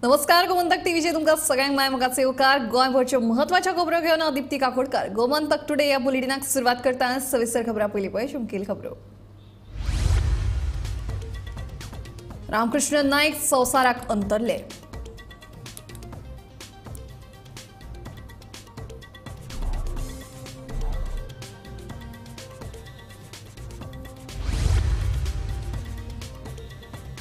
नमस्कार, गोमंतक टीव्हीचे तुमका सगळ्यांक मायमोगाचे उपकार. गोंयभरच्यो म्हत्वाच्या खबरो घेवन दीप्ती काकोडकर. गोमंतक टुडे या बुलेटिनाक सुरवात करता सविस्तर खबरां पयलीं पळय चुमकील खबरो. रामकृष्ण नायक संवसाराक अंतरले.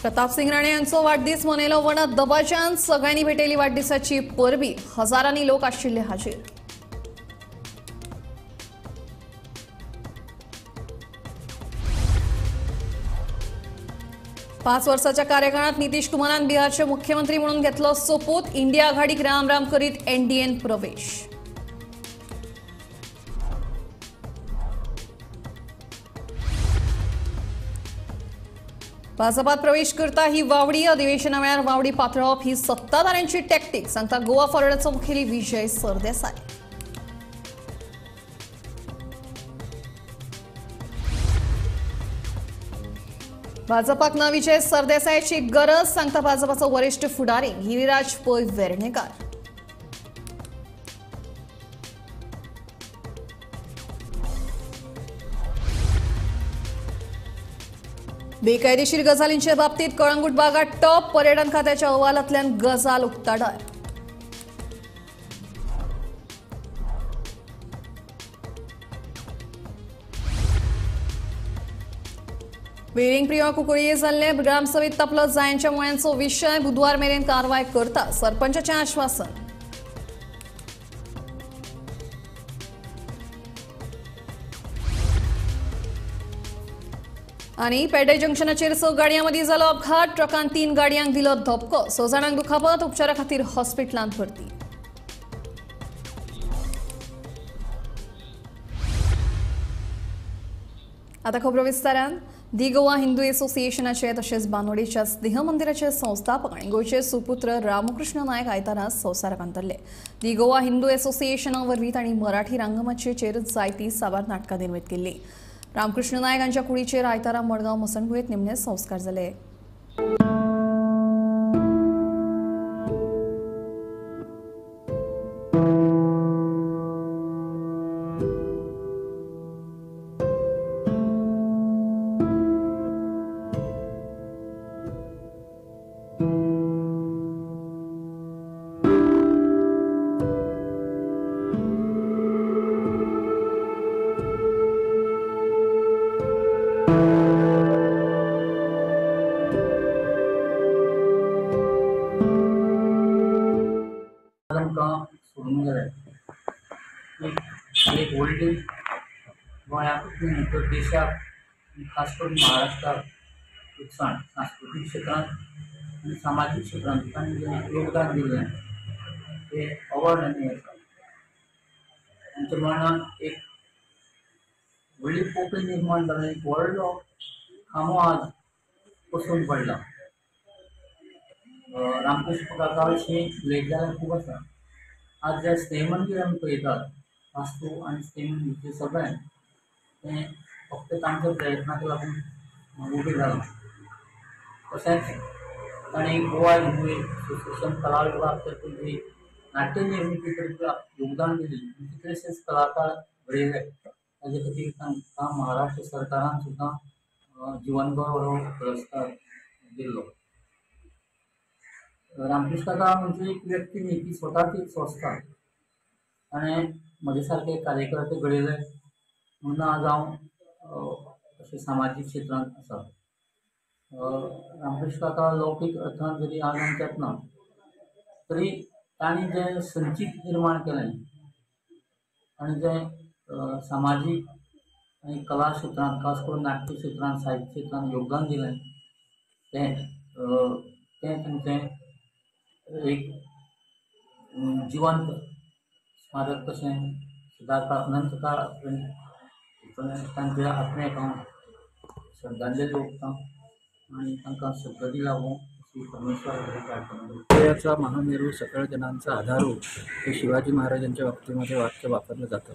प्रताप सिंग राणे यांचो वाढदीस मनयलो वणत दबाज्यान सगळ्यांनी भेटयली वाढदिसाची परबी. हजारांनी लोक आशिल्ले हाजीर. पाच वर्षाच्या कार्यकाळात नितीश कुमारान बिहारचे मुख्यमंत्री म्हणून घेतलो सोपूत. इंडिया आघाडीक राम राम करीत एनडीएन प्रवेश. भाजपात प्रवेश करता ही वावडी. अधिवेशना वेळार वावडी पातळप ही सत्ताधाऱ्यांची टॅक्टीक, सांगता गोवा फॉरवर्डचो मुखेली विजय सरदेसाय. भाजपाक ना विजय सरदेसायाची गरज, सांगता भाजपाचो वरिष्ठ फुडारी गिरीराज पै वेर्णेकार. बेकायदेशीर गजालींच्या बाबतीत कळंगूट भागात टॉप. पर्यटन खात्याच्या अहवालांतल्यान गजाल उक्ताडार. वेळींग प्रिया कुंकळये जाल्ले. ग्रामसभेत तापलो जायांच्या मुळ्यांचो विशय. बुधवार मेरेन कारवाय करता सरपंचाचें आश्वासन. आणि पेडे जंक्शनाचेर स गाडयांमदी जालो अपघात. ट्रकान 3 गाडयांक दिलो धपको. 6 जाणांक दुखापत. उपचारा खातीर हॉस्पिटलांत भरती. आता खबरो विस्तारान. दि गोवा हिंदू असोसिएशनाचे तशेंच बांदोडेच्या स्नेह मंदिराचे संस्थापक आणि गोंयचे सुपुत्र रामकृष्ण नायक आयतारा संवसाराक अंतरले. दि गोवा हिंदू असोसिएशना वरवीं तांणी मराठी रंगमंचाचेर जायतीं साबार नाटकां निर्मीत केल्लीं. रामकृष्ण नायक हांच्या कुडीचेर आयतारा मडगांव मसणभुयेंत निमणे संस्कार जाले. एक ओल्ड एज गोंयाकूच न्ही तर देशाक खास करून महाराष्ट्राक एक सांस्कृतीक क्षेत्रांत आनी सामाजीक क्षेत्रांत तांणी जें योगदान दिलें तें अवर्णनीय आसा. तांच्या मरणान एक व्हडली पोकळी निर्माण जाली. एक व्हडलो खांबो आज पसून पडला. रामकृष्ण काका विशीं उलयत जाल्यार खूब आसा. आज जे स्नेह मंदिर आमी पळयतात, वास्तू आनी स्नेह मंदिर सगळें तें फक्त तांच्या प्रयत्नाक लागून उबें जालां. तशेंच तांणी गोवा हिंदू असोसिएशन कला विभाग तर्फे जी नाट्य निर्मिती करपाक योगदान दिलें, कितलेशेच कलाकार घडयले. ताजे खातीर तांकां महाराष्ट्र सरकारान सुद्दां जीवन गौरव पुरस्कार दिल्लो. रामकृष्ण काका म्हणजे एक व्यक्ती न्ही, ती स्वताची एक संस्था. ताणें म्हजे सारके कार्यकर्ते घडयले म्हणून आज हांव अशें सामाजीक क्षेत्रांत आसा. रामकृष्ण काका लौकीक अर्थान जरी आज आमच्यात ना, तरी तांणी जें संचीत निर्माण केलें आनी जें सामाजीक आनी कला क्षेत्रांत खास करून नाट्य क्षेत्रांत साहित्य क्षेत्रांत योगदान दिलें तें तांचें एक जिवंत स्मारक कशें सदांकाळ अनंत काळ तांच्या आत्म्याक हांव श्रद्धांजली ओंपतां आनी तांकां सद्गती लाभूं अशी परमेश्वरा कडेन प्रार्थना करतां. गोव्याचा महामेरू सकळ जनांचा आधारू हे शिवाजी महाराजांच्या बाबतीमध्ये वाक्य वापरलं जातं.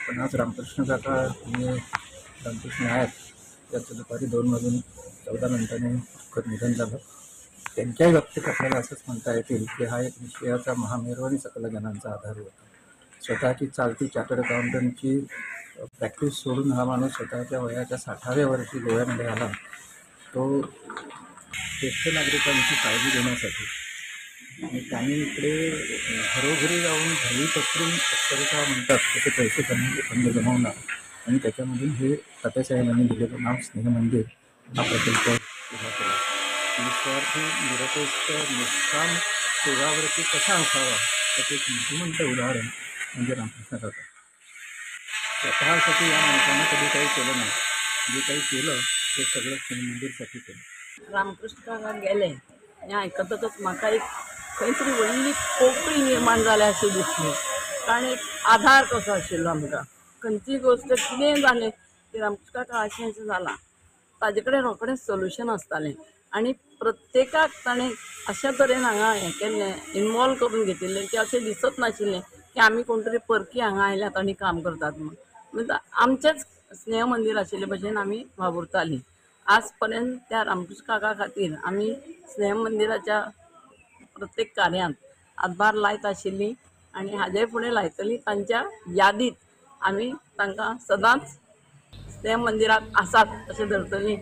पण आज रामकृष्ण काका आणि रामकृष्ण नायक याचं दुपारी 2 वाजून 14 मिनिटांनी दुःखद निधन झालं. त्यांच्याही बाबतीत आपल्याला असंच म्हणता येतील की हा एक निश्चयाचा महामेरू आणि सकल जनांचा आधार होता. स्वतःची चालती चार्टर्ड अकाउंटंटची प्रॅक्टिस सोडून हा माणूस स्वतःच्या वयाच्या 60व्या वर्षी गोव्यामध्ये आला, तो ज्येष्ठ नागरिकांची काळजी घेण्यासाठी. आणि त्यांनी इकडे घरोघरी जाऊन घरी पसरून अक्षरशः म्हणतात त्याचे पैसे करण्याचे फंड जमवणार आणि त्याच्यामधून हे तात्यासाहेबांनी दिलेलं नाव स्नेहमंदिर हा प्रकल्प उभा केला. निस्वार्थी निरपेक्ष निष्काम सेवावरती कसा असावा त्याचे एक मूर्तिमंत उदाहरण म्हणजे रामकृष्ण काका. स्वतःसाठी या माणसानं कधी काही केलं नाही, जे काही केलं ते सगळं स्नेहमंदिरसाठी केलं. रामकृष्ण काका गेले हें आयकतकच म्हाका एक खंय तरी व्हडली पोकळी निर्माण जाल्या अशी दिसली. कारण एक आधार कसो आशिल्लो आमकां. खंयची गोश्ट कितेंय जालें की रामकृष्ण काका अशें जालां ताजे कडेन रोखडेंच सोल्युशन आसतालें आनी प्रत्येकाक ताणें अशा तरेन हांगा हें केल्लें, इनवॉल्व करून घेतिल्लें की अशें दिसत नाशिल्लें की आमी कोण तरी परकी हांगा आयल्यात आनी काम करतात म्हणून. म्हणजे आमचेंच स्नेह मंदिर आशिल्ले भशेन आमी वावुरतालीं. आज पर्यंत त्या रामकृष्ण काका खातीर आमी स्नेह मंदिराच्या प्रत्येक कार्यांत हातभार लायत आशिल्लीं आनी हाजे फुडें लायतलीं. तांच्या यादीत आमी तांकां सदांच स्नेह मंदिराक आसात अशें धरतलीं.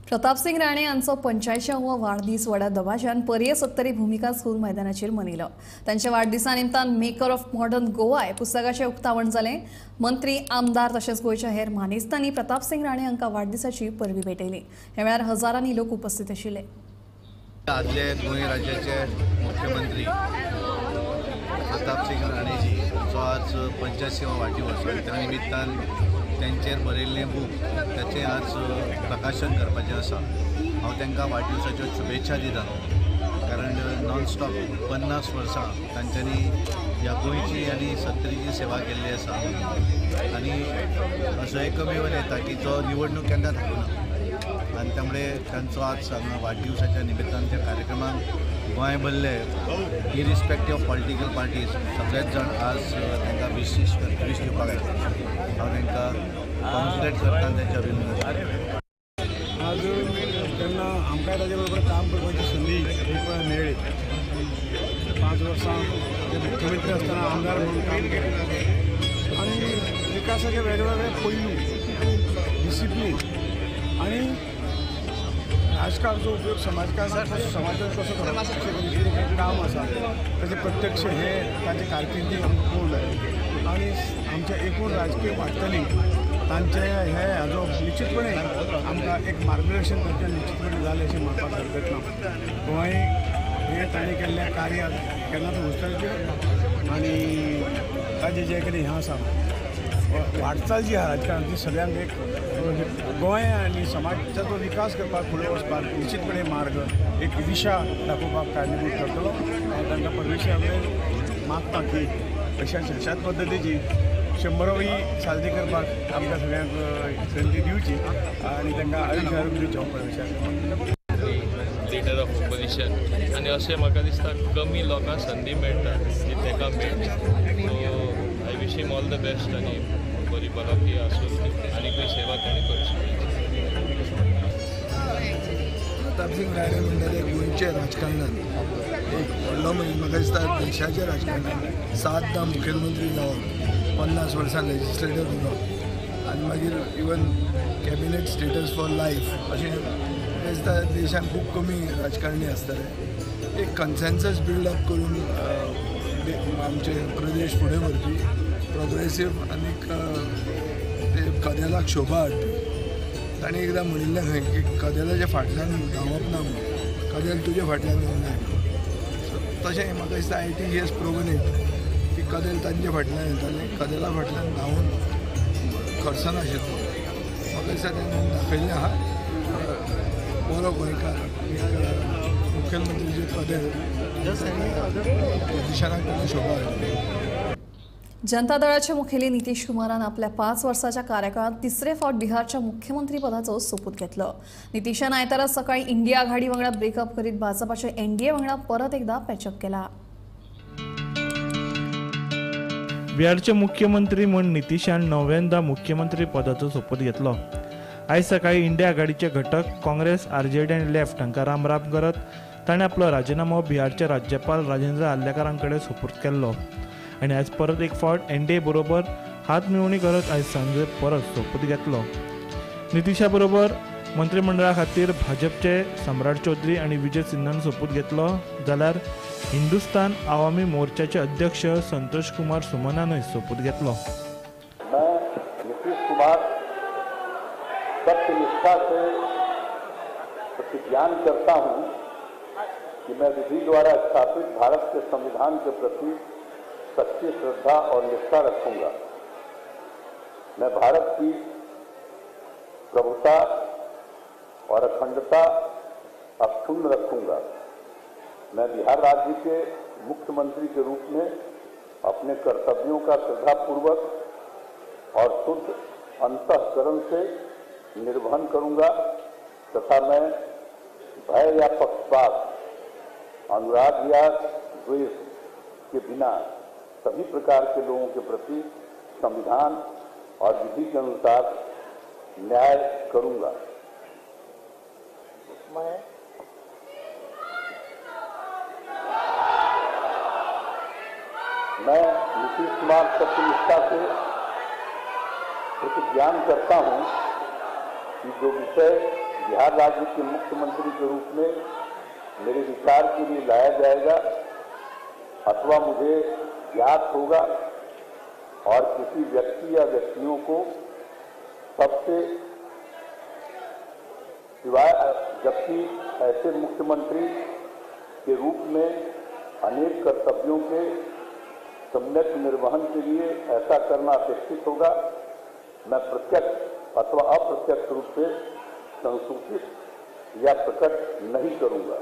प्रतापसिंग राणे यांचो 85वो वाडदीस व्हडा दबाज्यान पर्ये 70 भूमिका स्कूल मैदानाचेर मनयलो. तांच्या वाडदिसा निमतान मेकर ऑफ मॉडर्न गोवा हे पुस्तकाचें उक्तावण जालें. मंत्री, आमदार तशेंच गोंयच्या हेर मानेस्तांनी प्रतापसिंग राणे हांकां वाडदिसाची परबीं भेटयली. ह्या वेळार हजारांनी लोक उपस्थित आशिल्ले. आदले गोंय राज्याचे मुख्यमंत्री प्रतापसिंग राणेजी जो आज 85वा वाडदिवस, त्या निमित्तान त्यांचेर बरयल्लें बूक त्याचें आज प्रकाशन करपाचें आसा. हांव तांकां वाडदिवसाच्यो शुभेच्छा दिता, कारण नॉन स्टॉप 50 वर्सां तांच्यांनी ह्या गोंयची आनी सत्तरीची सेवा केल्ली आसा. आनी असो एकमेव नेता की जो निवडणूक केन्ना थांबना. आनी त्यामुळे त्यांचो आज हांगा वाडदिवसाच्या निमित्तान त्या कार्यक्रमाक गोंय भरले इरिस्पेक्टीव ऑफ पॉलिटिकल पार्टीज सगळेच जाण आज तांकां विश दिवपाक आयले. हांव तांकां कॉन्ग्रेट करता आनी तांचे अभिनंदन करता. आज त्यांना आमकां ताजे बरोबर काम करपाची संदी एक वेळा मेळ्ळी. 5 वर्सां ते मुख्यमंत्री आसतना आमदार म्हणून काम केलें आनी विकासाचे वेगवेगळे पैलू, डिसिप्लीन आनी राजकारणाचो उपयोग समाजात कसो करप अशें काम आसा ताचें प्रत्यक्ष हे ताचे कारकिर्दीक आमकां पळोवंक आनी आमच्या एकूण राजकीय वाटचाली तांचे हे हाजो निश्चितपणे आमकां एक मार्गदर्शन करचें निश्चितपणे जालें अशें म्हणपाक हरकत ना. गोंय हे ताणें केल्ल्या कार्याक केन्नाच उस्तरचें आनी ताजें जें कितें हें आसा वाटचाल जी आहा राजकारणाची सगळ्यांक एक गोंय आनी समाजाचो विकास करपाक फुडें वचपाक निश्चितपणे मार्ग एक दिशा दाखोवपाक कारणीभूत ठरतलो. हांव तांकां परमेश्वरा कडेन मागता की अशाच पद्दतीची 100वी साजरी करपाक आमकां सगळ्यांक संदी दिवची आनी तांकां आयुश्य आरोग्य दिवचें हांव परमेश्वरा लिडर ऑफ ऑपोजिशन आनी अशें म्हाका दिसता कमी लोकांक संदी मेळटा ती ताका मेळटा. So I wish him all the best आनी बरी भलायकी आसूं आनी खंय सेवा ताणें करची. प्रतापसिंग राणे म्हणटाले गोंयच्या राजकारणांत एक व्हडलो मनीस. म्हाका दिसता देशाच्या राजकारणांत 7दा मुखेलमंत्री जावप, 50 वर्सां लेजिस्लेटर उरप आनी मागीर even cabinet status for life अशें म्हाका दिसता देशांत खूब कमी राजकारणी आसतले. एक कन्सेन्सस बिल्डअप करून आमचे प्रदेश फुडें व्हरची, प्रोग्रेसीव आनीक ते कदेलाक शोभा हाडपी. ताणें एकदां म्हणिल्लें खंय की कदेलाच्या फाटल्यान धांवप ना म्हणून, कदेल तुज्या फाटल्यान धांवना. तशें म्हाका दिसता ITGS प्रोवन इट की कदेल तांचे फाटल्यान येताले, कदेला फाटल्यान धांवून खर्चनाशिल्लो. म्हाका दिसता तेणें दाखयल्लें आहा बरो गोंयकार मुखेलमंत्री कदेल पोजिशनाक ताणें शोभा हाडली. जनता दळाचे मुखेली नितीश कुमारान आपल्या 5 वर्साच्या कार्यकाळात 3रे फावट बिहारच्या मुख्यमंत्री पदाचो सोपूत घेतलो. नितीशान आयतारा सकाळी इंडिया आघाडी वांगडा ब्रेकअप करीत भाजपाच्या NDA वांगडा परत एकदा पॅचअप केला. बिहारचे मुख्यमंत्री म्हूण नितीशान 9व्यांदा मुख्यमंत्री पदाचो सोपूत घेतलो. आयज सकाळी इंडिया आघाडीचे घटक काँग्रेस, RJD आनी लेफ्ट हांकां राम राम करत ताणें आपलो राजिनामो बिहारचे राज्यपाल राजेंद्र आर्लेकरांकडे सुपूर्द केल्लो आनी आयज परत एक फावट NDA बरोबर हात मेळवणी करत आयज सांजे परत सोपूत घेतलो. नितीशा बरोबर मंत्रिमंडळा खातीर भाजपचे सम्राट चौधरी आनी विजय सिन्हान सोपूत घेतलो जाल्यार हिंदुस्तान आवामी मोर्चाचे अध्यक्ष संतोष कुमार सुमनानय सोपूत घेतलो. मैं नीतीश कुमार सत्यनिष्ठा से प्रतिज्ञान करता हूं कि मैं विधि द्वारा स्थापित भारत के संविधान के प्रति सच्ची श्रद्धा और निष्ठा रखूंगा. मैं भारत की प्रभुता और अखंडता अक्षुण्ण रखूंगा. मैं बिहार राज्य के मुख्यमंत्री के रूप में अपने कर्तव्यों का श्रद्धापूर्वक और शुद्ध अंतःकरण से निर्वहन करूंगा तथा मैं भय या पक्षपात, अनुराग या द्वेष के बिना सभी प्रकार के लोगों के प्रति संविधान और विधि के अनुसार न्याय करूंगा. मैं नीतीश कुमार सत्यनिष्ठा से प्रतिज्ञान करता हूं कि जो विषय बिहार राज्य के मुख्यमंत्री के रूप में मेरे विचार के लिए लाया जाएगा अथवा मुझे ज्ञात होगा और किसी व्यक्ति या व्यक्तियों को सबसे सिवाय, जबकि ऐसे मुख्यमंत्री के रूप में अनेक कर्तव्यों के सम्यक निर्वहन के लिए ऐसा करना अपेक्षित होगा, मैं प्रत्यक्ष अथवा अप्रत्यक्ष रूप से संसूचित या प्रकट नहीं करूंगा.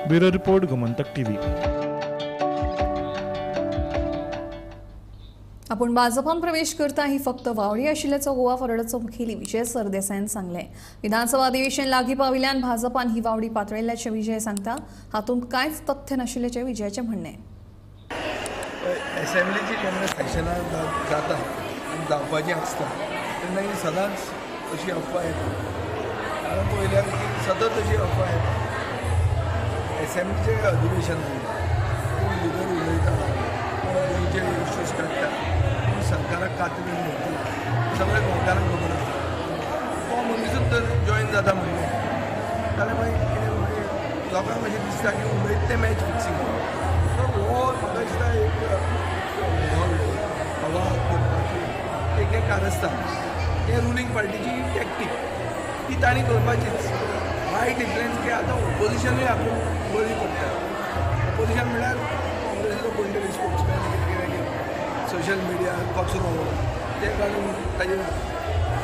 Bureau report Gomantak TV. आपण भाजपान प्रवेश करता ही फक्त वावडी आशिल्ल्याचो गोवा फॉरवर्डाचो मुखेली विजय सरदेसायन सांगले. विधानसभा अधिवेशन लागीं पाविल्ल्यान भाजपान ही वावडी पातळिल्ल्याचे विजय सांगता. हातूंत कांयच तथ्य नाशिल्ल्याचे विजयाचे म्हणणे. असेंब्लीची केन्ना सेशनां जाता आनी जावपाची आसता तेन्ना ही सदांच अशी अफवा येता. कारण पयल्यार सतत अशी अफवा येता. असेंब्लीचें अधिवेशन कोण लिडर उलयता, कोण गोंयचे इश्यूज काडटा, कोण सरकाराक कातरून म्हणटा, सगळ्या गोंयकारांक खबर आसता. तो मनीसूच जर जॉयन जाता म्हणलें जाल्यार मागीर कितें मागीर लोकांक अशें दिसता की उलयत तें मॅच फिक्सींग. तर हो म्हाका दिसता एक हवा करपाची एक कारस्थान. हें रुलींग पार्टीची टॅक्टीक ती तांणी करपाचीच. वायट इन्फ्लुएन्स की आतां ऑपोजिशनूय आपूण बरी पडटा. ऑपोजिशन म्हळ्यार काँग्रेसीचो कोण तरी स्पोक्समॅन कितें सोशल मिडिया कचरो ते काडून ताजेर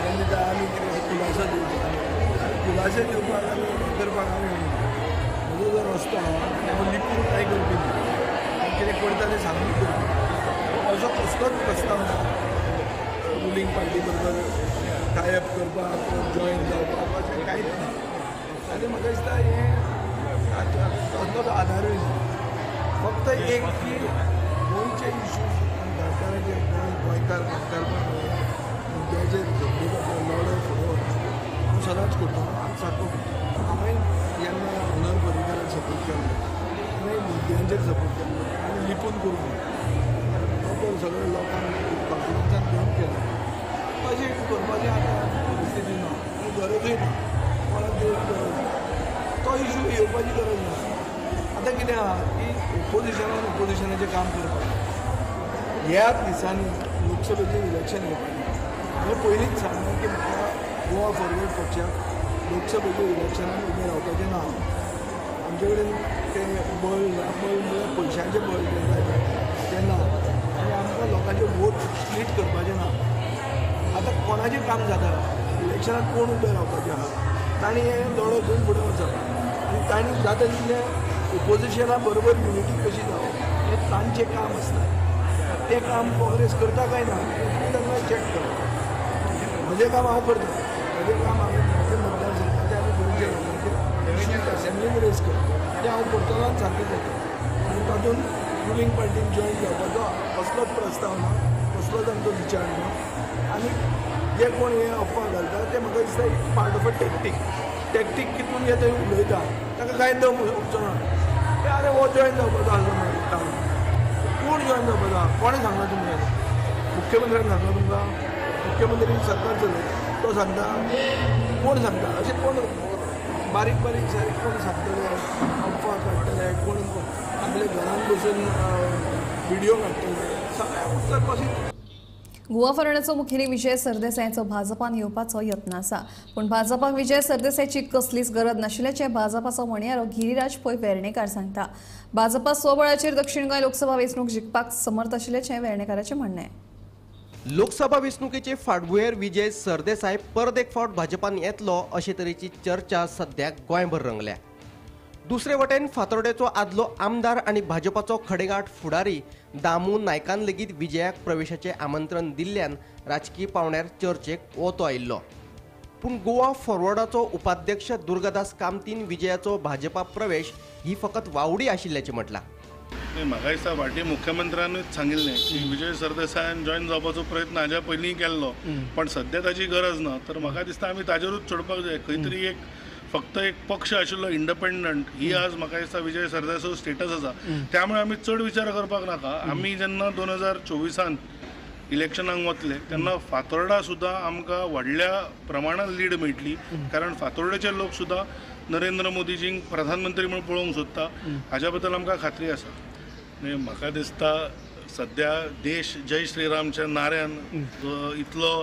हें दिता आमी कितें खुलासो दिवपाक. खुलासे दिवपाक आनी हें करपाक आमी म्हजो जो रस्तो आहा तो लिपून कांय करपी ना. कितें करता तें सांगून करपी. असो कसलोच प्रस्ताव ना रुलींग पार्टी बरोबर टायअप करपाक जॉयन जावपाक अशें कांयच ना. आनी म्हाका दिसता हें कसलोच आधारूय ना. फक्त एक की गोंयचे इश्यूज गोंयकारांचे गोंयकार मुद्द्याचेर लढो फुडो हांव सदांच करता. सारको हांवें जेन्ना मनोहर पर्रीकाराक सपोर्ट केल्लो हांवें मुद्द्यांचेर सपोर्ट केल्लो आनी लिपून करूंक ना. सगळ्या लोकांक कॉन्फिडन्सान घेवन केलो. अशें करपाचें आतां परिस्थिती ना आनी गरजूय ना. कोणाक करपाची गरज ना. आतां कितें आहा की ओपोजिशनाचें काम करपाक ह्याच दिसांनी लोकसभेचें इलेक्शन येवपाचें. हांवें पयलींच सांगलें की म्हाका गोवा फॉरवर्ड पक्षाक लोकसभेच्या इलेक्शनान उबें रावपाचें ना. आमचे कडेन तें बळ म्हणल्यार पयशांचें बळ जें जाय तें ना आनी आमकां लोकांचे वोट स्प्लीट करपाचें ना. आतां कोणाचें काम जाता इलेक्शनाक कोण उबें रावपाचें आहा तांणी हें लढो घेवन फुडें वचप आनी तांणी जाता तितलें ओपोजिशना बरोबर युनिटी कशी जावप हें तांचें काम आसता. तें काम काँग्रेस करता काय ना तें तांकां चॅक करप. म्हजें काम हांव करता. म्हजें काम हांवें मतदारसंघाचें आनी गोंयच्या लोकांचें इश्यूज असेंब्लीन रेज करता तें हांव करतलो आनी सारकें जाता. आनी तातूंत रुलींग पार्टीक जॉयन जावपाचो कसलोच प्रस्ताव ना, कसलोच आमचो विचार ना. आनी जे कोण हे अफवा घालता ते म्हाका दिसता एक पार्ट ऑफ अ टॅक्टीक कितून जे थंय उलयता ताका कांय दम उपचो ना. ते आरे हो जॉयन जावपाचो आसलो म्हाका काम. कोण जॉयन जावपाचो आहा कोणें सांगला तुमकां? मुख्यमंत्र्यान सांगला तुमकां? मुख्यमंत्री सरकार चलयता तो सांगता? कोण सांगता? अशें कोण बारीक सारीक कोण सांगतले अफवा काडटले कोण आपल्या घरान बसून व्हिडिओ काडटले सगळ्या उत्तर कशी. गोवा फॉरवर्डाचो मुखेली विजय सरदेसायाचो भाजपान येवपाचो यत्न आसा पूण भाजपाक विजय सरदेसायाची कसलीच गरज नाशिल्ल्याचें भाजपाचो म्हणयारो गिरीराज पै वेर्णेकार सांगता. भाजपा स्वबळाचेर दक्षिण गोंय लोकसभा वेंचणूक जिखपाक समर्थ आशिल्ल्याचें वेर्णेकाराचें म्हणणें. लोकसभा वेंचणुकेचे फाटभुंयेर विजय सरदेसाय परत एक फावट भाजपान येतलो अशे तरेची चर्चा सद्याक गोंयभर रंगल्या. दुसरे वटेन फातोर्डेचो आदलो आमदार आनी भाजपाचो खडेगांठ फुडारी दामू नायकान लेगीत विजयाक प्रवेशाचें आमंत्रण दिल्ल्यान राजकीय पावंड्यार चर्चेक ओतो आयिल्लो. पूण गोवा फॉरवर्डाचो उपाध्यक्ष दुर्गादास कामतीन विजयाचो भाजपा प्रवेश ही फकत वावडी आशिल्ल्याचें म्हटलां. म्हाका दिसता फाटीं मुख्यमंत्र्यानूच सांगिल्लें की विजय सरदेसायान जॉयन जावपाचो प्रयत्न हाज्या पयलीं केल्लो पण सद्या ताची गरज ना. तर म्हाका दिसता आमी ताजेरूच सोडपाक जाय. खंय तरी एक फक्त एक पक्ष आशिल्लो इंडिपेंडंट ही आज म्हाका दिसता विजय सरदेसायचो स्टेटस आसा. त्यामुळे आमी चड विचार करपाक नाका. आमी जेन्ना 2024 इलेक्शनाक वतले तेन्ना फातोर्डा सुद्दां आमकां व्हडल्या प्रमाणात लीड मेळटली कारण फातोर्डेचे लोक सुद्दां नरेंद्र मोदीजींक प्रधानमंत्री म्हणून पळोवंक सोदता हाज्या बद्दल आमकां खात्री आसा. म्हाका दिसता सद्या देश जय श्रीरामच्या नाऱ्यान इतलो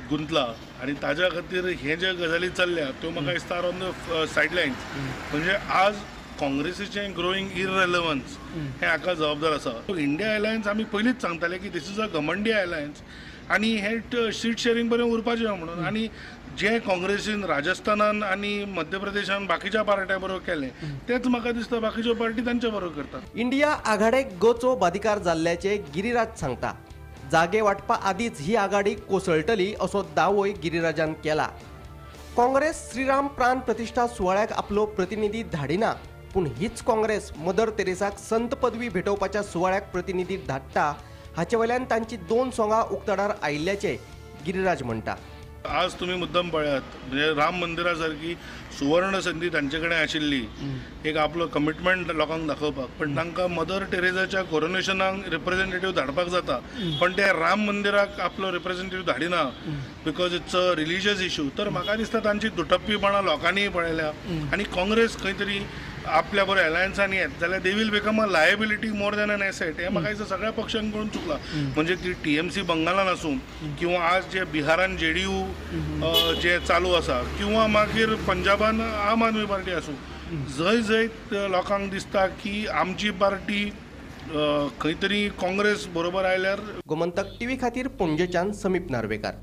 गुंतला आणि ताज्या खातीर हे जे गजाली चल्ल्या त्यो म्हाका दिसता ऑन द सायडलायन्स म्हणजे आज काँग्रेसीचें ग्रोईंग इररेलेवन्स हें हाका जबाबदार आसा. इंडिया अलायन्स आमी पयलींच सांगताले की दीस इज अ गमंडी अलायन्स आनी हे सीट शेअरिंग बरें उरपाचें म्हणून. आनी जे काँग्रेसीन राजस्थानान आनी मध्य प्रदेशान बाकीच्या पार्ट्या बरोबर केलें तेच म्हाका दिसता बाकीच्यो पार्टी तांच्या बरोबर करतात. इंडिया आघाडेक गोचो बादिकार जाल्ल्याचे गिरीराज सांगता. जागे वाटपा आदींच ही आघाडी कोसळटली असो दावोय गिरीराजान केला. काँग्रेस श्रीराम प्राण प्रतिष्ठा सुवाळ्याक आपलो प्रतिनिधी धाडिना पूण हीच काँग्रेस मदर तेरेसाक संत पदवी भेटोवपाच्या सुवाळ्याक प्रतिनिधी धाडटा हाचे वयल्यान तांची 2 सोंगां उक्ताडार आयिल्ल्याचे गिरीराज म्हणटा. आज तुम्ही मुद्दम पळयात म्हणजे राम मंदिरा सारकी सुवर्ण संधी तांचे कडेन आशिल्ली एक आपलो कमिटमेंट लोकांक दाखोवपाक पण तांकां मदर टेरेसाच्या कोरोनेशनाक रिप्रेझेंटेटिव्ह धाडपाक जाता पण ते राम मंदिराक आपलो रिप्रेझेंटेटिव्ह धाडिना because it's a religious issue. तर म्हाका दिसता तांची दुटप्पीपणां लोकांनीय पळयल्या आनी काँग्रेस खंय तरी आपल्या बरोबर अलायन्सान येत जाल्यार they will become a liability more than an asset. हे म्हाका दिसता सगळ्या पक्षांकडून चुकला म्हणजे ती TMC बंगालान आसूं किंवा आज जे बिहारान JDU जे चालू आसा किंवा मागीर पंजाबान आम आदमी पार्टी आसूं जंय जंय लोकांक दिसता की आमची पार्टी खंय तरी काँग्रेस बरोबर आयल्यार. गोमंतक TV खातीर पणजेच्यान समीप नार्वेकार.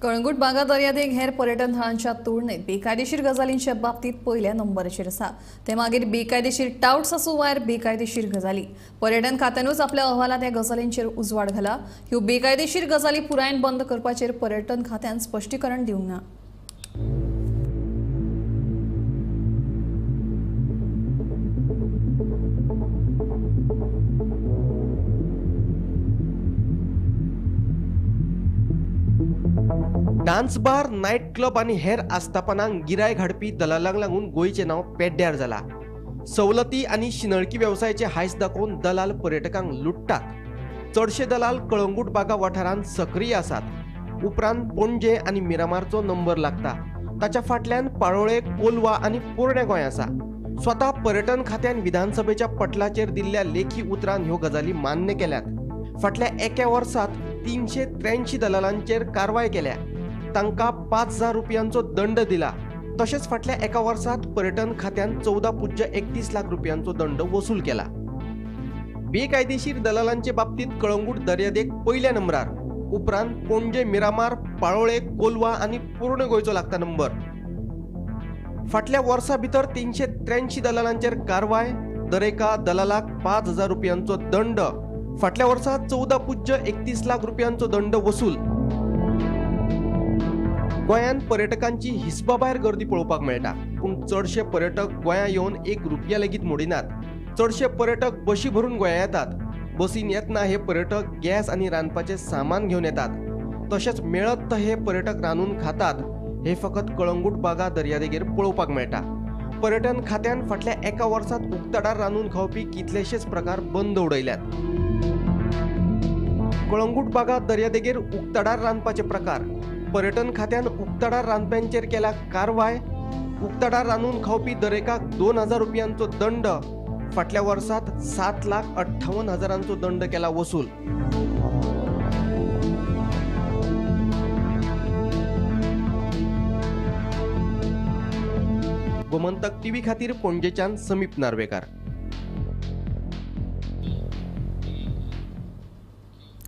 कळंगूट बागा दर्यादेग हेर पर्यटन थळांच्या तुळनेत बेकायदेशीर गजालींच्या बाबतीत पयल्या नंबराचेर आसा. ते मागीर बेकायदेशीर टाउट्स आसूं वा बेकायदेशीर गजाली. पर्यटन खात्यानूच आपल्या अहवालात ह्या गजालींचेर उजवाड घाला. ह्यो बेकायदेशीर गजाली पुरायन बंद करपाचेर पर्यटन खात्यान स्पश्टीकरण दिवंक ना. डान्स बार, नायट क्लब आणि हेर आस्थापनांक गिरायक हाडपी दलालांक लागून गोंयचें नांव पेड्ड्यार जाला. सवलती आणि शिनळकी वेवसायाचे हायस दाखोवन दलाल पर्यटकांक लुटतात. चडशे दलाल कळंगूट बागा वाठारांत सक्रीय आसात. उपरांत पणजे आणि मिरामारचो नंबर लागता. ताच्या फाटल्यान पाळोळे, कोलवा आणि पोरणे गोंय आसा. स्वतः पर्यटन खात्यान विधानसभेच्या पटलाचेर दिल्ल्या लेखी उतरान ह्यो गजाली मान्य केल्यात। फाटल्या एका वर्सात 383 दलालांचेर कारवाय केल्या, तांकां 5,000 रुपयांचो दंड दिला। तशेंच फाटल्या एका वर्सात पर्यटन खात्यान 14.31 लाख रुपयांचो दंड वसूल केला। बेकायदेशीर दलालांचे बाबतीत कळंगूट दर्यादेग पहिल्या नंबरार, उपरांत पणजे, मिरामार, पाळोळे, कोलवा आणि पूर्ण गोंयचो लागता नंबर। फाटल्या वर्सा भितर 383 दलालांचेर कारवाय, दरेका दलालाक 5,000 रुपयांचो दंड, फाटल्या वर्सा 14.31 लाख रुपयांचो दंड वसूल। गोंयांत पर्यटकांची हिसबाभायर गर्दी पळोवपाक मेळटा, पूण चडशे पर्यटक गोंया येवन 1 रुपया लेगीत मोडिनात। चडशे पर्यटक बशी भरून गोंया येतात। बसीन येतना हे पर्यटक गॅस आणि रांदपाचे सामान घेवन येतात। तशेंच मेळत हे पर्यटक रांदून खातात। हे फकत कळंगूट बागा दर्यादेगेर पळोवपाक मेळटा। पर्यटन खात्यान फाटल्या एका वर्सात उक्ताडार रांदून खावपी कितलेशेच प्रकार बंद उडयल्यात। कळंगूट बागा दर्यादेगेर उक्ताडार रांदपाचे प्रकार, पर्यटन खात्यान उक्ताडार रांदप्यांचेर केला कारवाय, उक्ताडार रांदून खावपी दरेकाक 2,000 रुपयांचो दंड, फाटल्या वर्सात 7,58,000 दंड केला वसूल। गोमंतक टीव्ही खातीर पणजेच्यान समीप नार्वेकार।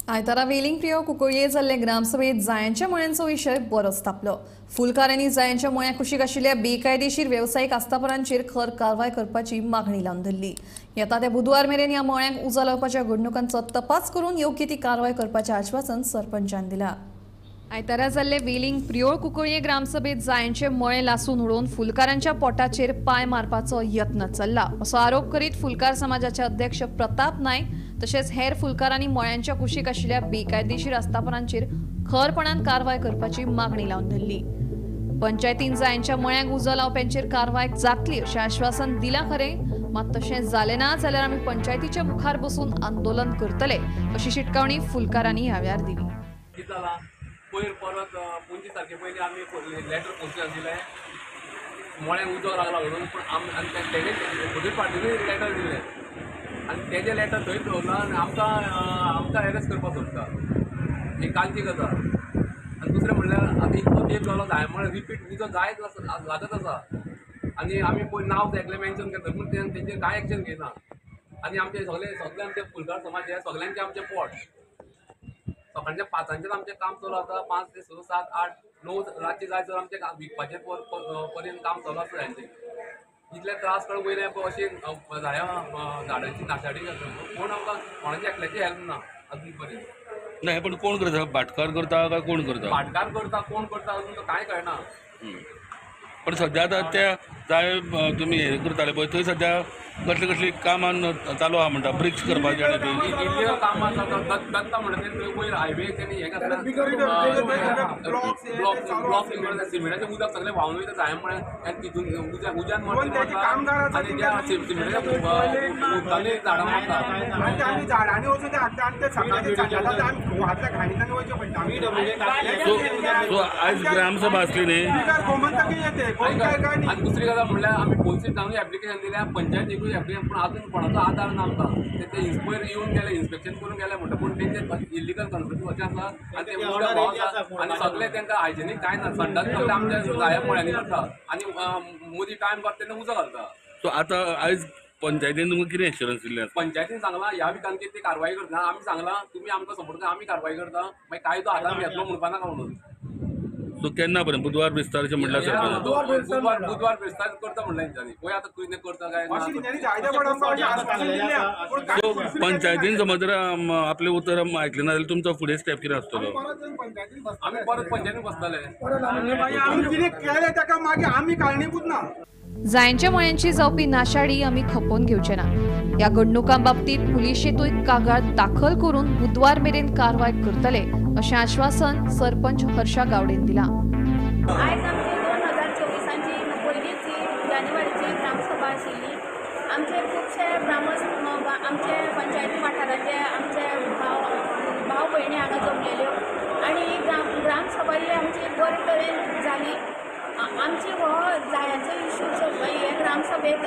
आयतारा वेलिंग प्रियो कुंकळ्ये जाल्ले ग्रामसभेत जायांच्या मळ्यांचो विशय बरोच तापलो। फुलकारांनी जायांच्या मळ्यां कुशीक आशिल्ल्या बेकायदेशीर वेवसायीक आस्थापनांचेर खर कारवाय करपाची मागणी लावन धरली। येता ते बुधवार मेरेन ह्या मळ्यांक उजो लावपाच्या घडणुकांचो तपास करून योग्य ती कारवाय करपाचें आश्वासन सरपंचान दिलां। आयतारा जाल्ले वेलिंग प्रियोळ कुंकळ्ये ग्रामसभेत जायांचे मळे लासून उडोवन फुलकारांच्या पोटाचेर पाय मारपाचो यत्न चल्ला असो आरोप करीत फुलकार समाजाचे अध्यक्ष प्रताप नायक तशेंच हेर फुलकारांनी मळ्यांच्या कुशीक आशिल्ल्या बेकायदेशीर आस्थापनांचेर खरपणान कारवाय करपाची मागणी लावन धरली। पंचायतीन जायांच्या मळ्यांक उजो लावप्यांचेर कारवाय जातली अशें आश्वासन दिलां खरें, मात तशें जालें ना जाल्यार आमी पंचायतीच्या मुखार बसून आंदोलन करतले अशी शिटकावणी फुलकारांनी ह्या वेळार दिली। पयर परत 25 तारखे पयलीं आमी लेटर पोस्टान दिलें मळ्यांक उजो लागला म्हणून, पूण तेजे फुडले पार्टीनी लेटर दिलें आनी तेजें लेटर थंय दवरला आनी आमकां एरेस्ट करपाक सोदता। ही कालची गजाल। आनी दुसरें म्हणल्यार आतां इतलो तेंप जालो जाय म्हळ्यार रिपीट उजो जायत लागत आसा आनी आमी पळय नांव तेगलें मेन्शन करता पूण तेंचेर कांय एक्शन घेयना। आनी आमचे सगळे आमचे फुलकार समाज हे सगळ्यांचे आमचे पोट सकाळच्या 5 आमचें काम चालू आसा, 5 ते 6, 7, 8, 9 रातची जाय तर आमचें विकपाचें पर्यंत काम चालू आसा हेंचें। इतले त्रास करून वयले अशी झाडांची नाशाडी करता, कोण आमकां कोणाची एकल्याची हेल्प ना अजून पर्यंत। नाही पण कोण करता? भाटकार करता काय कोण करता? भाटकार करता, कोण करता अजून कांय कळना। पण सध्या आता त्या जाय तुमी हे करताले पळय थंय सध्या कसली कसली कामां चालू आहा म्हणटा, ब्रिक्स करपाचे आनी थंय इल्लीगल कामां दत्ता म्हणटा ते वयर हायवे तेणी हें घातला ब्लॉक सिमेंटाचें उदक सगळें व्हांवन वयता जाय म्हळ्यार तितून उज्यान मारता आनी त्या सिमेंटाच्या उदकांनी झाडां मारता। झाडांनी वचून ते हाडटा आनी ते सकाळीं हातल्या घाणींतल्यान वयचें पडटा। सो आयज ग्रामसभा आसली न्ही, आनी दुसरी गजाल म्हणल्यार आमी पोलिसीक जावन एप्लिकेशन दिल्या, पंचायतीकूय एप्लिकेशन, पूण आजून कोणाचो आधार ना आमकां। ते पयर येवन गेले, इन्स्पेक्शन करून गेले म्हणटा, पूण तेंचे इल्लीगल कन्स्ट्रक्शन अशें आसा आनी ते उदक व्हांवता आनी सगळे तांकां हायजेनीक कांय ना, संडास सगळे आमच्या जाया मळ्यांनी करता आनी मोदी टायम करता तेन्ना उजो घालता। सो आतां आयज पंचायतीन तुमकां कितें एश्युरन्स दिल्लें आसा? पंचायतीन सांगलां ह्या विकांचेर ती कारवाय करता। आमी सांगलां तुमी आमकां सपोर्ट करा, आमी कारवाय करता, मागीर कायदो हातांत घेतलो म्हणपा नाका म्हणून। सो केन्ना पर्यंत? बुधवार बिस्तार अशें म्हटल्यार सरकार बुधवार बिस्तार करता म्हणलें तेंच्यांनी, पळय आतां कितें करता काय ना। सो पंचायतीन समज जर आपलें उतर आयकलें ना जाल्यार तुमचो फुडें स्टेप कितें आसतलो? आमी परत पंचायतीन बसतले। आमी कारणीभूत ना। जायांच्या मळ्यांची जावपी नाशाडी आमी खपोवन घेवचे ना। या घडणुकां बाबतीत पुलिशेंतूय कागाळ दाखल करून बुधवार मेरेन कारवाय करतले अशें आश्वासन सरपंच हर्षा गावडेन दिलां। आयज आमची 2024ची पयलीची जानेवारीची ग्रामसभा आशिल्ली। आमचे खुबशे आमचे पंचायती वाठाराचे आमचे भाव भयणी हांगा जमलेल्यो आनी ग्रामसभा ही आमची बरे तरेन जाली। आमची हो जायांचो इश्यू हे ग्रामसभेक सभेक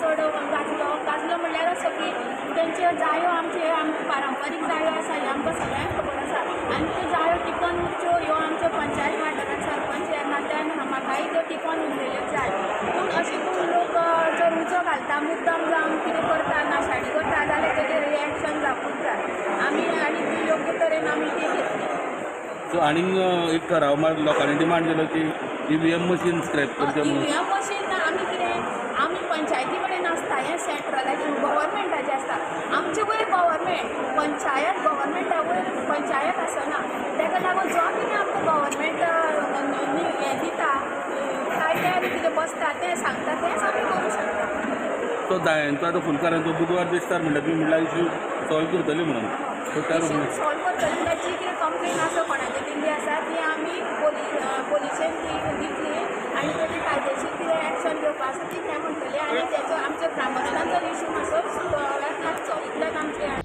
चड गाजलो म्हणल्यार सगळी तेंच्यो जायो आमचे पारंपारीक जायो आसा हे आमकां सगळ्यांक खबर आसा आनी त्यो जायो टिकोवन उरच्यो ह्यो आमच्यो पंचायत वाठारांत सरपंच ह्या नात्यान म्हाकाय त्यो टिकोवन उरलेल्यो जाय पूण अशें करून लोक जर उजो घालता मुद्दाम जावन कितें करता नाशाडी करता जाल्यार तेजेर रिएक्शन जावपूच जाय आमी आनी ती योग्य तरेन आमी ती घेतली. सो आनी एक ठराव मार लोकांनी डिमांड केलो की EVM मशीन स्क्रॅप करचे म्हणून. EVM मशीन आमी कितें आमी पंचायती कडेन आसता हें सेंट्रलायज गव्हर्मेंटाचें आसता आमचे वयर गव्हर्मेंट पंचायत गव्हर्मेंटा वयर पंचायत आसना ताका लागून जो कितें आमकां गव्हर्मेंट हें दिता कायद्यार कितें बसता तें सांगता तेंच आमी करूं शकता. तो दायेंचो आतां फुलकारांचो बुधवार बिस्तार म्हणटा तुमी म्हणल्यार इश्यू सॉल्व करतली म्हणून. सो त्या सॉल्व करतली म्हणल्यार जी कितें कंप्लेन आसा कोणाची दिल्ली आसा ती आमी पोलिसेन ती दितली आनी तेजी कायदेशीर कितें एक्शन घेवपाक आसा ती तें म्हणटली आनी तेजो आमच्या ग्रामस्थांचो इश्यू मातसो सुदारपाक लागचो इतलेंच आमचें.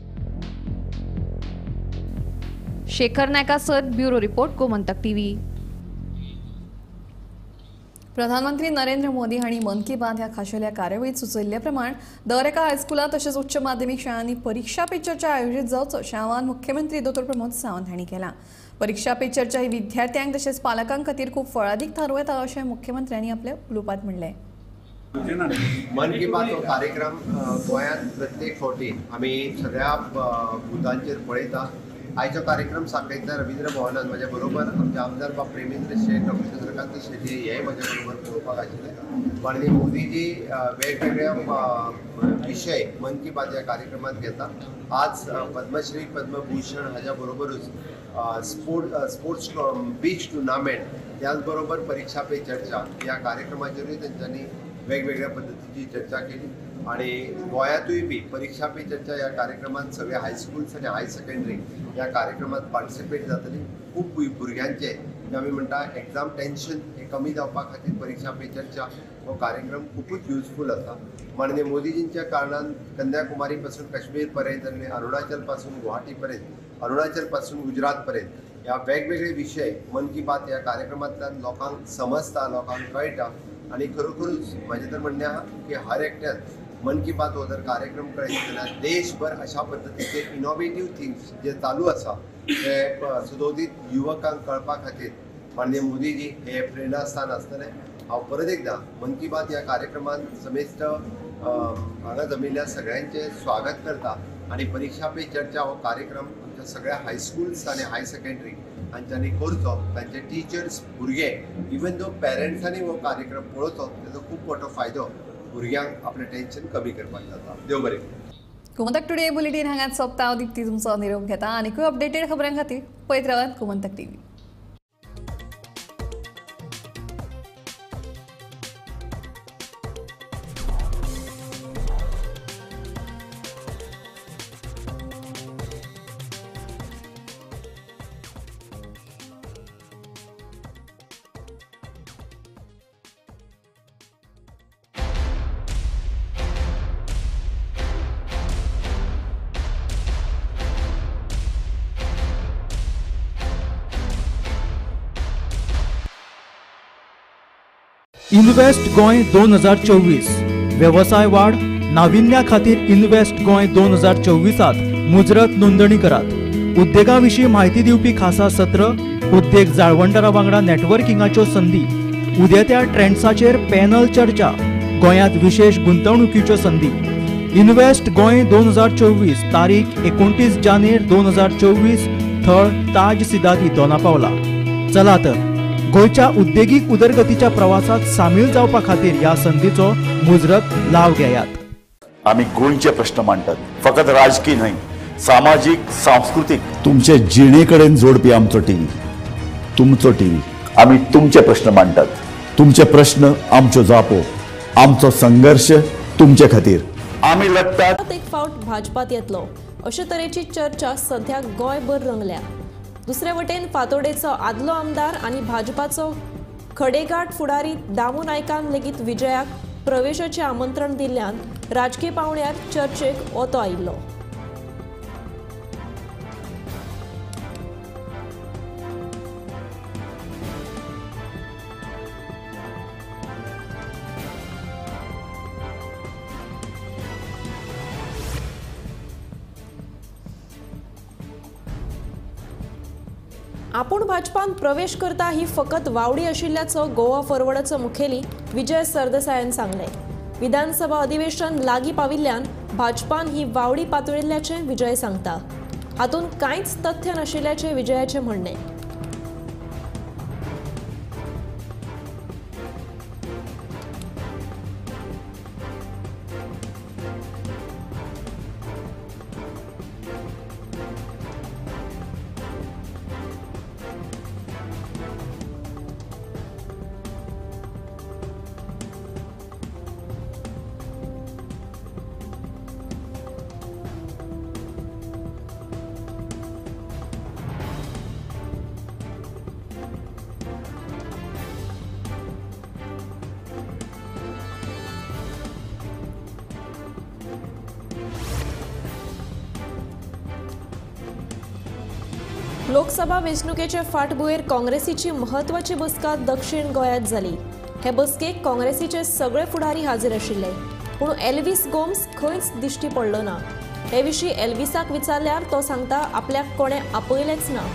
शेखर नायका sir bureau report Gomantak TV. प्रधानमंत्री नरेंद्र मोदी हांणी मन की बात ह्या खाशेल्या कार्यावळीत सुचयल्ले प्रमाण दर एका हायस्कुलांत तशेंच उच्च माध्यमीक शाळांनी परीक्षा पे चर्चा आयोजीत जावचो अशें आवाहन मुख्यमंत्री दोतोर प्रमोद सावंत हांणी केलां. परीक्षा पे चर्चा ही विद्यार्थ्यांक तशेंच पालकांक खातीर खूब फळादीक थारू येता अशें मुख्यमंत्र्यांनी आपल्या उलोवपांत म्हणलें. मन की बात हो कार्यक्रम गोंयांत प्रत्येक फावटी आमी सगळ्या बुथांचेर पळयता. आयचो कार्यक्रम सांगयता रवींद्र भवनात म्हज्या बरोबर आमचे आमदार बाब प्रेमेंद्र शेट डॉक्टर चंद्रकांत शेट्टी हेय म्हज्या बरोबर पळोवपाक आशिल्ले. माननीय मोदीजी वेगवेगळ्या विशय मन की बात ह्या कार्यक्रमात घेता. आज पद्मश्री पद्मभूषण हाच्या बरोबरूच स्पोर्ट्स बीच टुर्नामेंट त्याच बरोबर परीक्षा पे चर्चा ह्या कार्यक्रमाचेरूय तेंच्यांनी वेगवेगळ्या पद्धतीची चर्चा केली आणि गोंयांतूय बी परीक्षा पे चर्चा ह्या कार्यक्रमात सगळे हायस्कूल्स आणि हाय सेकंडरी ह्या कार्यक्रमात पार्टिसिपेट जातली. खूब भुरग्यांचे जे आमी म्हणटा एग्जाम टेन्शन हे कमी जावपा खातीर परीक्षा पे चर्चा हो कार्यक्रम खूपच युजफूल आसा. माननीय मोदीजींच्या कारणान कन्याकुमारी पासून काश्मीर पर्यंत आणि अरुणाचल पासून गुवाहाटी पर्यंत अरुणाचल पासून गुजरात पर्यंत ह्या वेगवेगळे विशय मन की बात ह्या कार्यक्रमांतल्यान लोकांक समजता लोकांक कळटा आणि खरोखरूच म्हजें तर म्हणणें आहा की हर एकट्यान मन की बात हो जर कार्यक्रम कळयत जाल्यार देशभर अशा पद्धतीचे इनोवेटीव थिंग्स जे चालू आसा ते सुदोदीत युवकांक कळपा खातीर माननीय मोदीजी हे प्रेरणास्थान आसतलें. हांव परत एकदां मन की बात ह्या कार्यक्रमान समेस्त हांगा जमिल्ल्या सगळ्यांचे स्वागत करता आणि परीक्षा पे चर्चा हो कार्यक्रम आमच्या सगळ्या हायस्कूल्स आणि हाय सेकंडरी हांच्यांनी करचो. तांचे टिचर्स भुरगे इवन दो पेरंट्सांनी हो कार्यक्रम पळोवचो ताजो खूब मोठो फायदो भुरग्यांक आपलें टेन्शन कमी करपाक जाता. देव बरें. गोमंतक टुडे बुलेटिन हांगाच सोंपता. हांव दिप्ती तुमचो निरोप घेता. आनीकूय अपडेटेड खबरां खातीर पळयत रावात गोमंतक टीव्ही. इन्व्हेस्ट गोंय 2024 व्यवसाय वाढ नाविन्या खातीर इन्व्हेस्ट गोंय 2024 मुजरत नोंदणी करात. उद्देगाविशीं म्हायती दिवपी खासा सत्र, उद्देग जाळवणदारां वांगडा नेटवर्किंगाच्यो संदी, उदेत्या ट्रेंड्साचेर पॅनल चर्चा, गोंयांत विशेष गुंतवणुकीच्यो संदी. इन्व्हेस्ट गोंय 2024 तारीख 29 जानेर 2024 थळ ताज सिदादी दोनापावला. चला तर गोयच्या उद्देगीक उदरगतीच्या प्रवासात सामील जावपा खातीर ह्या संदीचो मुजरत लाव घेयात. आम्ही गोंयचे प्रश्न मांडटात, फकत राजकीय न्हय, सामाजीक सांस्कृतिक. तुमचे जिणेकडेन जोडपी आमचो टीव्ही, तुमचो टीव्ही. आम्ही तुमचे प्रश्न मांडटात, तुमचे प्रश्न आमच्यो जापो, आमचो संघर्ष तुमचे खातीर. आम्ही लढटात. एक फावट भाजपात येतलो अशे तरेची चर्चा सध्या गोंयभर रंगल्या. दुसरे वटेन फातोडेचो आदलो आमदार आनी भाजपाचो खडेघाट फुडारी दामू नायकान लेगीत विजयाक प्रवेशाचें आमंत्रण दिल्ल्यान राजकीय पावंड्यार चर्चेक ओतो आयिल्लो. आपूण भाजपान प्रवेश करता ही फकत वावडी आशिल्ल्याचो गोवा फॉरवर्डचो मुखेली विजय सरदेसायान सांगले. विधानसभा अधिवेशन लागीं पाविल्ल्यान भाजपान ही वावडी पातळिल्ल्याचे विजय सांगता. हातून कांयच तथ्य नाशिल्ल्याचे विजयाचे म्हणणे. लोकसभा वेंचणुकेचे फाटभुंयेर काँग्रेसीची म्हत्वाची बसका दक्षिण गोंयांत जाली. हे बसकेक काँग्रेसीचे सगळे फुडारी हाजीर आशिल्ले, पूण एल्विस गोम्स खंयच दिश्टी पडलो ना. हे विशीं एल्विसाक विचारल्यार तो सांगता आपल्याक कोणे आपयलेंच ना.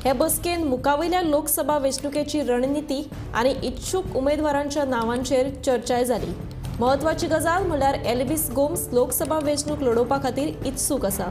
हे बसकेन मुखावयल्या लोकसभा वेंचणुकेची रणनीती आनी इच्छूक उमेदवारांच्या नांवांचेर चर्चाय जाली. म्हत्वाची गजाल म्हळ्यार एल्विस गोम्स लोकसभा वेंचणूक लडोवपा खातीर इत्सूक आसा.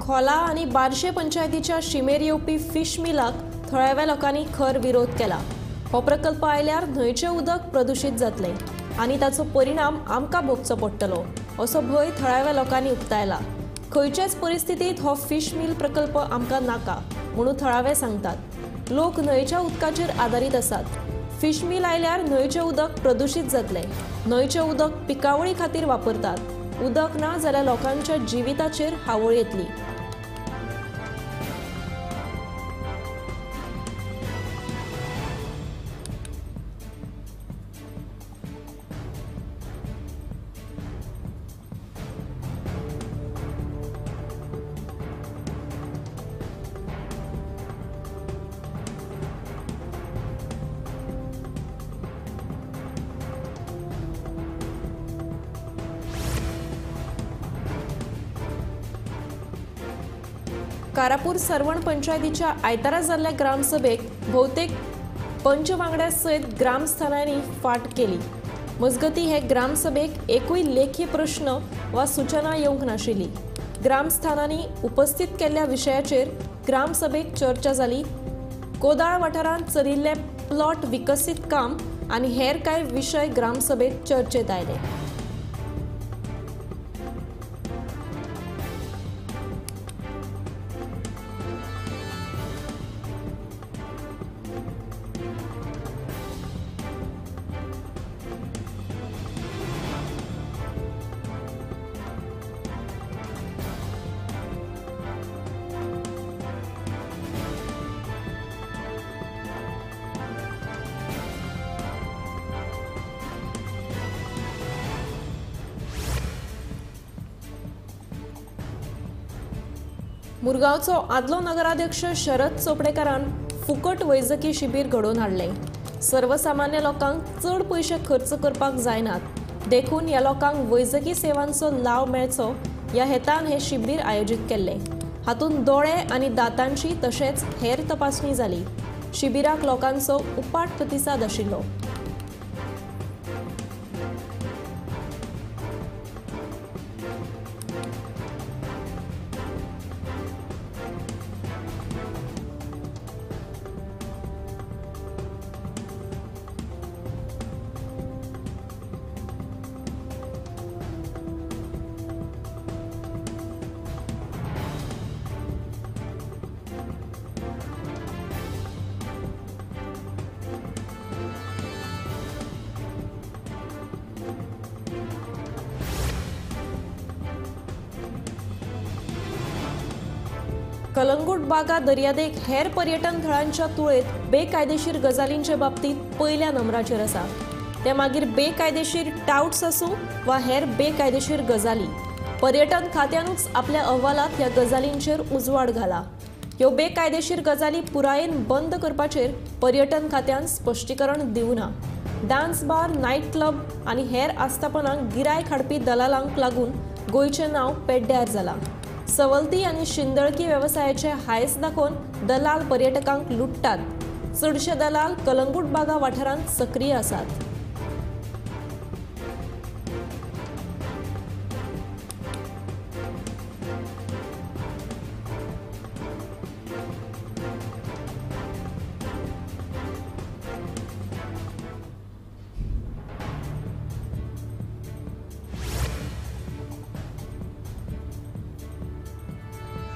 खोला आनी बार्शे पंचायतीच्या शिमेर येवपी फिश मिलाक थळाव्या लोकांनी खर विरोध केला. हो प्रकल्प आयल्यार न्हंयचें उदक प्रदूषित जातलें आनी ताचो परिणाम आमकां भोगचो पडटलो असो भंय थळाव्या लोकांनी उक्तायला. खंयचेच परिस्थितीत हो फिश मिल प्रकल्प आमकां नाका म्हणून थळावे सांगतात. लोक न्हंयच्या उदकाचेर आदारीत आसात. फिश मिल आयल्यार न्हंयचें उदक प्रदूषित जातलें. न्हंयचें उदक पिकावळी खातीर वापरतात. उदक ना जाल्यार लोकांच्या जिविताचेर हावळ येतली. कारापूर सरवण पंचायतीच्या आयतारा जाल्ल्या ग्रामसभेक भोवतेक पंच वांगड्या सयत ग्रामस्थानांनी फाट केली. मजगतीं हे ग्रामसभेक एकूय लेखी प्रश्न वा सूचना येवंक नाशिल्ली. ग्रामस्थानांनी उपस्थित केल्ल्या विशयाचेर ग्रामसभेक चर्चा जाली. कोदाळ वाठारांत चलिल्ले प्लॉट विकसीत काम आनी हेर कांय विशय ग्रामसभेक चर्चेत आयले. मुरगांवचो आदलो नगराध्यक्ष शरद चोपडेकारान फुकट वैजकी शिबीर घडोवन हाडलें. सर्वसामान्य लोकांक चड पयशे खर्च करपाक जायनात देखून ह्या लोकांक वैजकी सेवांचो लाव मेळचो ह्या हेतान हे शिबीर आयोजीत केल्लें. हातूंत दोळे आनी दातांची तशेंच हेर तपासणी जाली. शिबिराक लोकांचो उपाट प्रतिसाद आशिल्लो. कलंगूट बागा दर्यादेग हेर पर्यटन थळांच्या तुळेत बेकायदेशीर गजालींचे बाबतीत पहिल्या नंबराचेर आसा। ते मागीर बेकायदेशीर टाउट्स आसूं वा हेर बेकायदेशीर गजाली, पर्यटन खात्यानूच आपल्या अहवालात ह्या गजालींचेर उजवाड घाला। ह्यो बेकायदेशीर गजाली पुरायेन बंद करपाचेर पर्यटन खात्यान स्पश्टीकरण दिवना। डान्स बार, नायट क्लब आनी हेर आस्थापनांक गिरायक हाडपी दलालांक लागून गोंयचें नांव पेड्ड्यार जालां। सवलती आनी शिंदळकी वेवसायाचे हायस दाखोवन दलाल पर्यटकांक लुटतात। चडशे दलाल कलंगूट बागा वाठारांत सक्रिय आसात।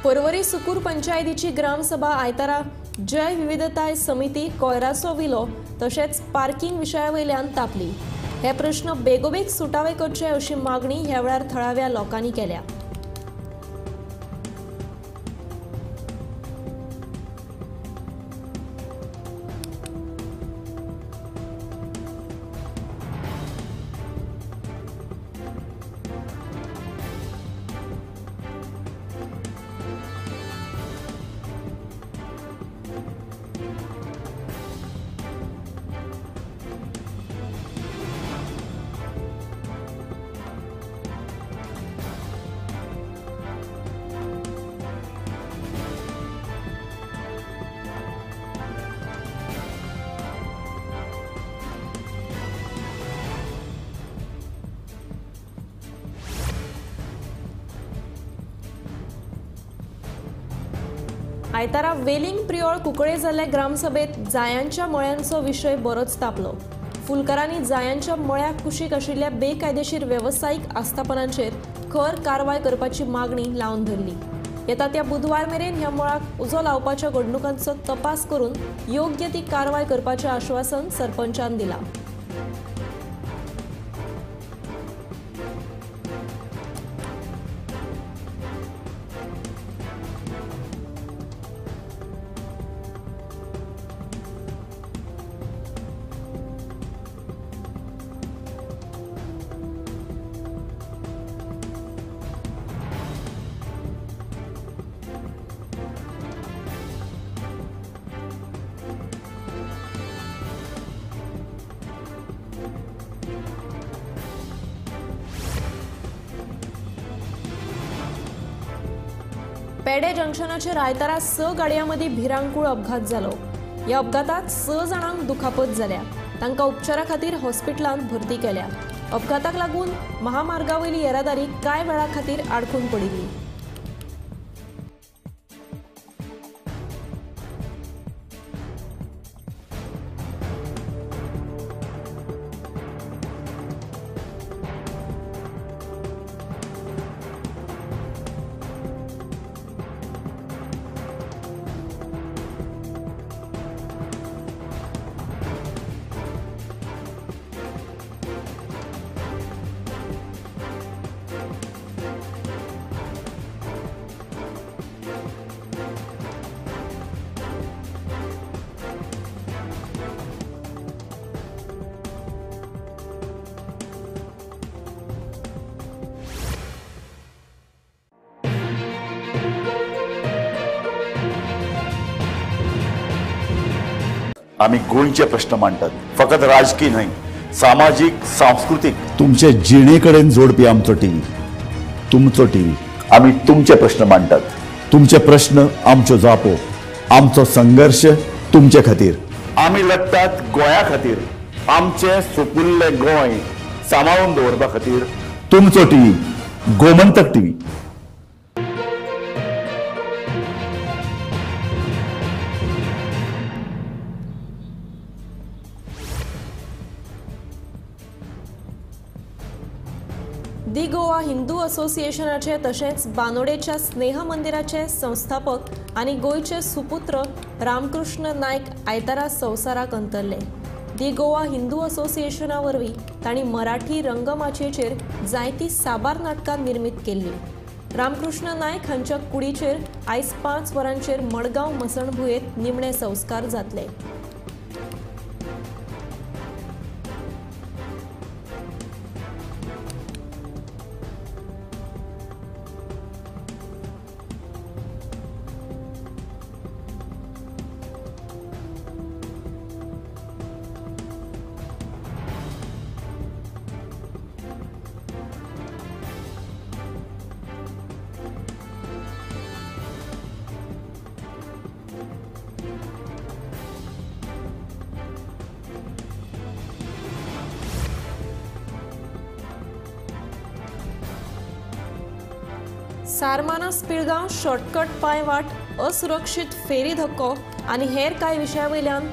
पर्वरी सुकूर पंचायतीची ग्रामसभा आयतारा जय विविधताय समिती कोयराचो विलो तशेंच पार्किंग विशयावयल्यान तापली। हे प्रश्न बेगोबेग सुटावे करचे अशी मागणी ह्या वेळार थळाव्या लोकांनी केल्या। आयतारा वेलिंग प्रियोळ कुंकळे जाल्ले ग्रामसभेत जायांच्या मळ्यांचो विशय बरोच तापलो। फुलकारांनी जायांच्या मळ्याक कुशीक आशिल्ल्या बेकायदेशीर वेवसायीक आस्थापनांचेर खर कारवाय करपाची मागणी लावन धरली। येता त्या बुधवार मेरेन ह्या मळाक उजो लावपाच्या घडणुकांचो तपास करून योग्य ती कारवाय करपाचें आश्वासन सरपंचान दिलां। पेडे जंक्शनाचेर आयतारा 6 गाडयां मदीं भिरांकूळ अपघात जालो। ह्या अपघातांत 6 जाणांक दुखापत जाल्या। तांकां उपचारा खातीर हॉस्पिटलांत भरती केल्या। अपघाताक लागून महामार्गावयली येरादारी कांय वेळा खातीर आडखून पडिल्ली। आम्ही गोंयचे प्रश्न मांडटात, फकत राजकीय न्हय, सामाजिक सांस्कृतिक तुमचे जिणेकडेन जोडपी आमचो टीव्ही, तुमचो टीव्ही। आम्ही तुमचे प्रश्न मांडटात, तुमचे प्रश्न आमच्यो जापो, आमचो संघर्ष तुमचे खातीर। आम्ही लढटात गोंया खातीर, आमचे सोपुल्ले गोंय सांबाळून दवरपा खातीर। तुमचो टीव्ही, गोमंतक टीव्ही। दी गोवा हिंदू असोसिएशनाचे तशेंच बानोडेच्या स्नेह मंदिराचे संस्थापक आनी गोंयचे सुपुत्र रामकृष्ण नायक आयतारा संवसाराक अंतरले। दी गोवा हिंदू असोसिएशना वरवीं तांणी मराठी रंगमाचयेचेर जायतीं साबार नाटकां निर्मीत केल्लीं। रामकृष्ण नायक हांच्या कुडीचेर आयज 5 वरांचेर मडगांव मसणभुयेंत निमणे संस्कार जातले. सारमानास पिळगांव शॉर्टकट पांयवाट असुरक्षीत फेरी धक्को आनी हेर कांय विशयां वयल्यान